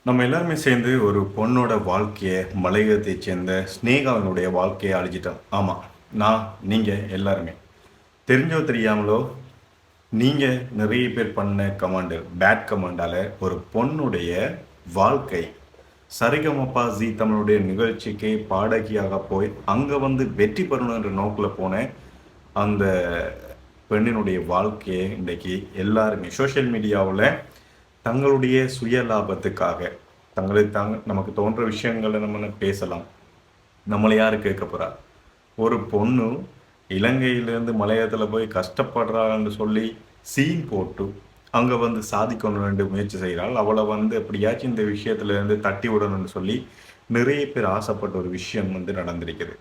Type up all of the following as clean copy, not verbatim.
நம்ம எல்லாருமே சேர்ந்து ஒரு பொண்ணோட வாழ்க்கையை மலையகத்தை சேர்ந்த ஸ்னேகாவினுடைய வாழ்க்கையை அழிச்சிட்டோம். ஆமாம், நான் நீங்கள் எல்லாருமே தெரிஞ்சோ தெரியாமலோ நீங்கள் நிறைய பேர் பண்ண கமாண்டு பேட் கமாண்டால் ஒரு பொண்ணுடைய வாழ்க்கை சரிகமப்பா ஜி தமிழுடைய நிகழ்ச்சிக்கு பாடகியாக போய் அங்கே வந்து வெற்றி பெறணுன்ற நோக்கில் போன அந்த பெண்ணினுடைய வாழ்க்கையை இன்றைக்கி எல்லாருமே சோஷியல் மீடியாவில் தங்களுடைய சுய லாபத்துக்காக நமக்கு தோன்ற விஷயங்களை நம்ம பேசலாம். நம்மளை யாரு கேட்க போறா? ஒரு பொண்ணு இலங்கையிலேருந்து மலையத்தில் போய் கஷ்டப்படுறான்னு சொல்லி சீன் போட்டு அங்கே வந்து சாதிக்கணும்னு முயற்சி செய்கிறாள். அவளை வந்து எப்படியாச்சும் இந்த விஷயத்துலேருந்து தட்டி விடணும்னு சொல்லி நிறைய பேர் ஆசைப்பட்ட ஒரு விஷயம் வந்து நடந்திருக்குது.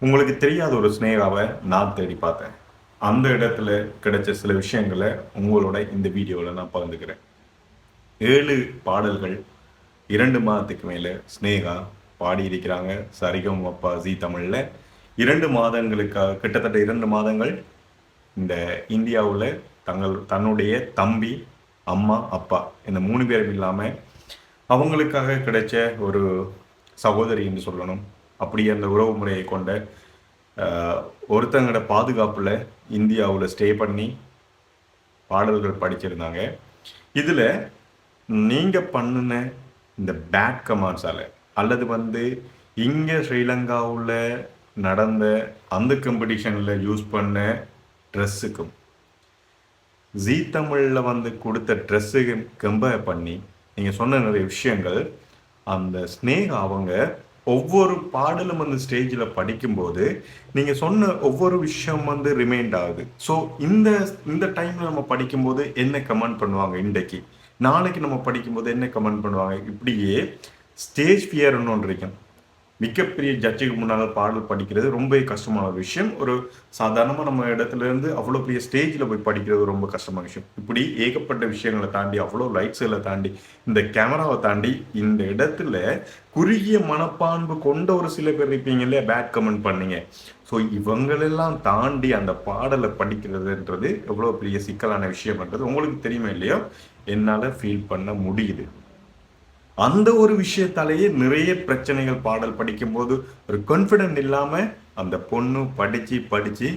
உங்களுக்கு தெரியாத ஒரு ஸ்னேகாவை நான் தேடி பார்த்தேன். அந்த இடத்துல கிடைச்ச சில விஷயங்களை உங்களோட இந்த வீடியோவில் நான் பகிர்ந்துக்கிறேன். 7 பாடல்கள் 2 மாதத்துக்கு மேலே ஸ்னேகா பாடியிருக்கிறாங்க சரிகமப்பா ஜி தமிழில். 2 மாதங்களுக்காக கிட்டத்தட்ட 2 மாதங்கள் இந்த இந்தியாவில் தன்னுடைய தம்பி, அம்மா, அப்பா இந்த 3 பேரும் இல்லாமல் அவங்களுக்காக கிடைச்ச ஒரு சகோதரி என்று சொல்லணும். அப்படி அந்த உறவு முறையை கொண்ட ஒருத்தங்களோட பாதுகாப்பில் இந்தியாவில் ஸ்டே பண்ணி பாடல்கள் படிச்சிருந்தாங்க. இதில் நீங்கள் பண்ணின இந்த பேட் கமாண்ட்ஸால் அல்லது வந்து இங்கே ஸ்ரீலங்காவில் நடந்த அந்த காம்படிஷனில் யூஸ் பண்ண ட்ரெஸ்ஸுக்கும் ஜீ தமிழில் வந்து கொடுத்த ட்ரெஸ்ஸுக்கு கம்பேர் பண்ணி நீங்கள் சொன்ன நிறைய விஷயங்கள் அந்த ஸ்னேகா அவங்க ஒவ்வொரு பாடலும் வந்து ஸ்டேஜில் படிக்கும்போது நீங்கள் சொன்ன ஒவ்வொரு விஷயம் வந்து ரிமைண்ட் ஆகுது. ஸோ இந்த டைமில் நம்ம படிக்கும்போது என்ன கமெண்ட் பண்ணுவாங்க, இன்றைக்கு நாளைக்கு நம்ம படிக்கும்போது என்ன கமெண்ட் பண்ணுவாங்க, இப்படியே ஸ்டேஜ் ஃபியர்னு ஒன்று இருக்கும். மிகப்பெரிய ஜட்ஜுக்கு முன்னால் பாடல் படிக்கிறது ரொம்ப கஷ்டமான ஒரு விஷயம். ஒரு சாதாரணமாக நம்ம இடத்துல இருந்து அவ்வளோ பெரிய ஸ்டேஜில் போய் படிக்கிறது ரொம்ப கஷ்டமான விஷயம். இப்படி ஏகப்பட்ட விஷயங்களை தாண்டி அவ்வளோ லைட்ஸுகளை தாண்டி இந்த கேமராவை தாண்டி இந்த இடத்துல குறுகிய மனப்பான்பு கொண்ட ஒரு சில பேர் இருப்பீங்க இல்லையா, பேட் கமெண்ட் பண்ணீங்க. ஸோ இவங்களெல்லாம் தாண்டி அந்த பாடலை படிக்கிறதுன்றது எவ்வளோ பெரிய சிக்கலான விஷயம்ன்றது உங்களுக்கு தெரியுமா இல்லையோ, என்னால் ஃபீல் பண்ண முடியுது. அந்த ஒரு விஷயத்தாலேயே நிறைய பிரச்சனைகள் பாடல் படிக்கும்போது ஒரு கான்ஃபிடென்ட் இல்லாமல் அந்த பொண்ணு படித்து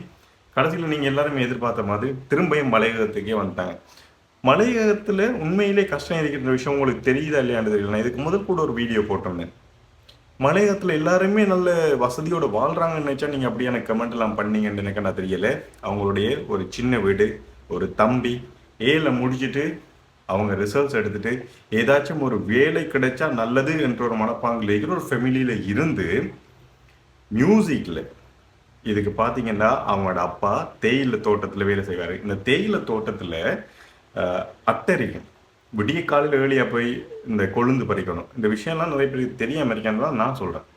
கடைசியில் நீங்கள் எல்லாருமே எதிர்பார்த்த மாதிரி திரும்பியும் மலையகத்துக்கே வந்துட்டாங்க. மலையகத்தில் உண்மையிலே கஷ்டம் இருக்கிற விஷயம் உங்களுக்கு தெரியுதா இல்லையான்னு தெரியல. நான் இதுக்கு முதல் கூட ஒரு வீடியோ போட்டிருந்தேன். மலையகத்தில் எல்லாருமே நல்ல வசதியோடு வாழ்கிறாங்கன்னு நினச்சா நீங்கள் அப்படியான கமெண்ட் எல்லாம் பண்ணீங்கன்னு எனக்கு நான் தெரியலை. அவங்களுடைய ஒரு சின்ன வீடு, ஒரு தம்பி ஏல முடிச்சுட்டு அவங்க ரிசல்ட்ஸ் எடுத்துட்டு ஏதாச்சும் ஒரு வேலை கிடைச்சா நல்லது என்ற ஒரு மனப்பாங்கில் இருக்கிற ஒரு ஃபேமிலியில் இருந்து மியூசிக்கில் இதுக்கு பார்த்தீங்கன்னா அவங்களோட அப்பா தேயிலை தோட்டத்தில் வேலை செய்வார். இந்த தேயிலை தோட்டத்தில் அட்டரிக்கும். விடிய காலையில் வேலையாக போய் இந்த கொழுந்து பறிக்கணும். இந்த விஷயம்லாம் நிறைய பேருக்கு தெரியாமல் இருக்கான்னு தான் நான் சொல்கிறேன்.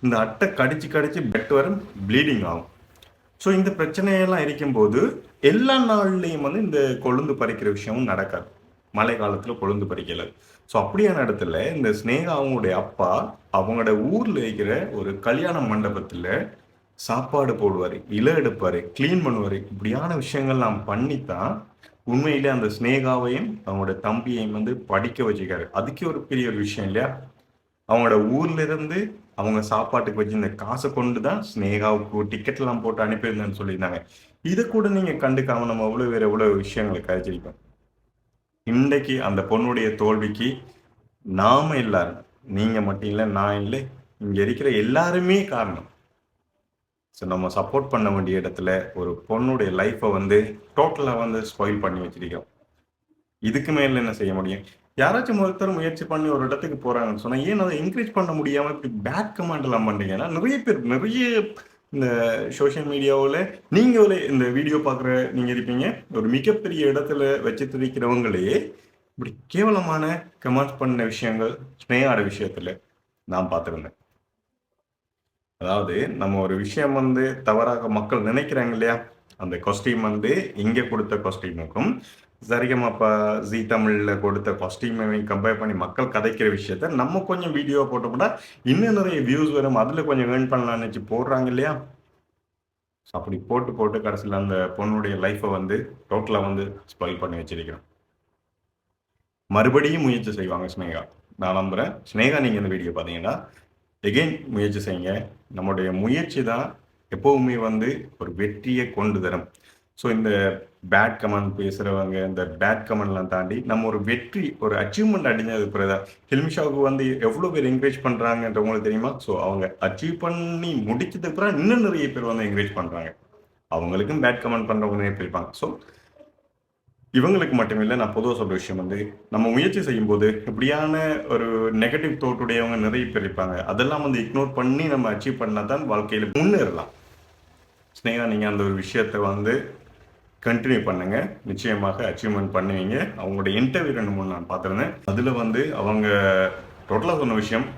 இந்த அட்டை கடிச்சு பெட் வர ப்ளீடிங் ஆகும். ஸோ இந்த பிரச்சனையெல்லாம் இருக்கும்போது எல்லா நாள்லேயும் வந்து இந்த கொழுந்து பறிக்கிற விஷயமும் நடக்காது. மழை காலத்தில் கொழுந்து பறிக்கல. ஸோ அப்படியான இடத்துல இந்த ஸ்னேகா அவங்களுடைய அப்பா அவங்களோட ஊரில் இருக்கிற ஒரு கல்யாண மண்டபத்தில் சாப்பாடு போடுவார், இலை எடுப்பார், க்ளீன் பண்ணுவார். இப்படியான விஷயங்கள் நாம் பண்ணித்தான் உண்மையிலே அந்த ஸ்னேகாவையும் அவங்களோட தம்பியையும் வந்து படிக்க வச்சுக்காரு. அதுக்கே ஒரு பெரிய ஒரு விஷயம் இல்லையா? அவங்களோட ஊர்ல இருந்து அவங்க சாப்பாட்டுக்கு வச்சு இந்த காசை கொண்டு தான் ஸ்னேகாவுக்கு டிக்கெட்லாம் போட்டு அனுப்பியிருந்தேன்னு சொல்லியிருந்தாங்க. இதை கூட நீங்க கண்டுக்காம நம்ம எவ்வளவு விஷயங்களை கழிச்சிருக்கோம். இன்றைக்கு அந்த பொண்ணுடைய தோல்விக்கு நாம எல்லாரும், நீங்க மட்டும் இல்லை, நான் இல்லை, இங்க இருக்கிற எல்லாருமே காரணம். ஸோ நம்ம சப்போர்ட் பண்ண வேண்டிய இடத்துல ஒரு பொண்ணுடைய லைஃப்பை வந்து டோட்டலாக வந்து ஸ்பாயில் பண்ணி வச்சிருக்கோம். இதுக்கு மேல என்ன செய்ய முடியும்? யாராச்சும் ஒருத்தர் முயற்சி பண்ணி ஒரு இடத்துக்கு போறாங்கன்னு சொன்னா ஏன் அதை என்கரேஜ் பண்ண முடியாம இப்படி பேட் கமெண்ட் எல்லாம் பண்றீங்கன்னா, நிறைய இந்த சோசியல் மீடியாவில் நீங்க இந்த வீடியோ பார்க்குற நீங்க இருப்பீங்க, ஒரு மிகப்பெரிய இடத்துல வச்சு இருக்கிறவங்களே இப்படி கேவலமான கமெண்ட் பண்ண விஷயங்கள் ஸ்னேகாட விஷயத்துல நான் பார்த்துருந்தேன். அதாவது நம்ம ஒரு விஷயம் வந்து தவறாக மக்கள் நினைக்கிறாங்க இல்லையா, அந்த காஸ்டியூம் வந்து இங்கே கொடுத்த காஸ்டியூமுக்கும் சரிகமப்பா ஜி தமிழில் கொடுத்த காஸ்டியூமையும் கம்பேர் பண்ணி மக்கள் கதைக்கிற விஷயத்த நம்ம கொஞ்சம் வீடியோ போட்டோம்னா இன்னும் நிறைய வியூஸ் வரும், அதில் கொஞ்சம் ஏர்ன் பண்ணலாம்னு வச்சு போடுறாங்க இல்லையா. அப்படி போட்டு கடைசியில் அந்த பொண்ணுடைய லைஃப்பை வந்து டோட்டலாக வந்து ஸ்பாயில் பண்ணி வச்சிருக்கிறோம். மறுபடியும் முயற்சி செய்வாங்க ஸ்னேகா. நான் நம்புகிறேன். ஸ்னேகா நீங்கள் இந்த வீடியோ பார்த்தீங்கன்னா எகெயின் முயற்சி செய்யுங்க. நம்முடைய முயற்சி தான் எப்போவுமே வந்து ஒரு வெற்றியை கொண்டு தரும். ஸோ இந்த பேட் கமெண்ட் பேசுகிறவங்க, இந்த பேட் கமெண்ட்லாம் தாண்டி நம்ம ஒரு வெற்றி, ஒரு அச்சீவ்மெண்ட் அடைஞ்சது பிறகு தான் ஹில்மிஷாவுக்கு வந்து எவ்வளோ பேர் என்கரேஜ் பண்ணுறாங்கன்ற உங்களுக்கு தெரியுமா? ஸோ அவங்க அச்சீவ் பண்ணி முடிச்சதுக்கு அப்புறம் இன்னும் நிறைய பேர் வந்து என்கரேஜ் பண்ணுறாங்க. அவங்களுக்கும் பேட் கமெண்ட் பண்ணுறவங்க நிறைய பேர் இருப்பாங்க. ஸோ இவங்களுக்கு மட்டும் இல்லை, நான் பொதுவாக சொல்கிற விஷயம் வந்து நம்ம முயற்சி செய்யும்போது இப்படியான ஒரு நெகட்டிவ் தோட்டுடையவங்க நிறைய பேர் இருப்பாங்க. அதெல்லாம் வந்து இக்னோர் பண்ணி நம்ம அச்சீவ் பண்ணால் தான் வாழ்க்கையில் முன்னேறலாம். ஸ்னேகா நீங்கள் அந்த ஒரு விஷயத்தை வந்து கண்டினியூ பண்ணுங்க. நிச்சயமாக அச்சீவ்மெண்ட் பண்ணுவீங்க. அவங்களுடைய இன்டர்வியூ 2-3 நான் பார்த்துருந்தேன். அதில் வந்து அவங்க டோட்டலாக சொன்ன விஷயம்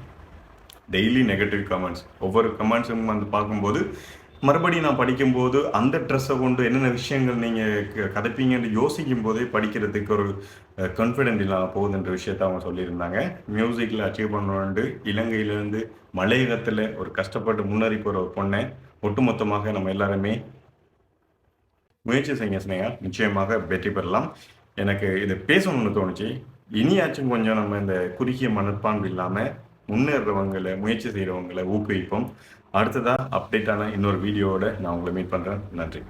டெய்லி நெகட்டிவ் கமெண்ட்ஸ். ஒவ்வொரு கமெண்ட்ஸும் வந்து பார்க்கும்போது மறுபடியும் நான் படிக்கும்போது அந்த ட்ரெஸ்ஸை கொண்டு என்னென்ன விஷயங்கள் நீங்கள் கதைப்பீங்கன்னு யோசிக்கும் போதே படிக்கிறதுக்கு ஒரு கான்ஃபிடென்ட் இல்லாமல் போகுதுன்ற விஷயத்த அவங்க சொல்லியிருந்தாங்க. மியூசிக்கில் அச்சீவ் பண்ணணுன்ட்டு இலங்கையிலேருந்து மலையகத்தில் ஒரு கஷ்டப்பட்டு முன்னேறி போகிற ஒரு பொண்ணை ஒட்டுமொத்தமாக நம்ம எல்லாருமே முயற்சி செய்யுங்க ஸ்னேகா. நிச்சயமாக வெற்றி பெறலாம். எனக்கு இதை பேசணும்னு தோணுச்சு. இனியாச்சும் கொஞ்சம் நம்ம இந்த குறுகிய மனப்பான்பு இல்லாமல் முன்னேறவங்களை, முயற்சி செய்கிறவங்களை ஊக்குவிப்போம். அடுத்ததாக அப்டேட்டான இன்னொரு வீடியோவோட நான் உங்களை மீட் பண்ணுறேன். நன்றி.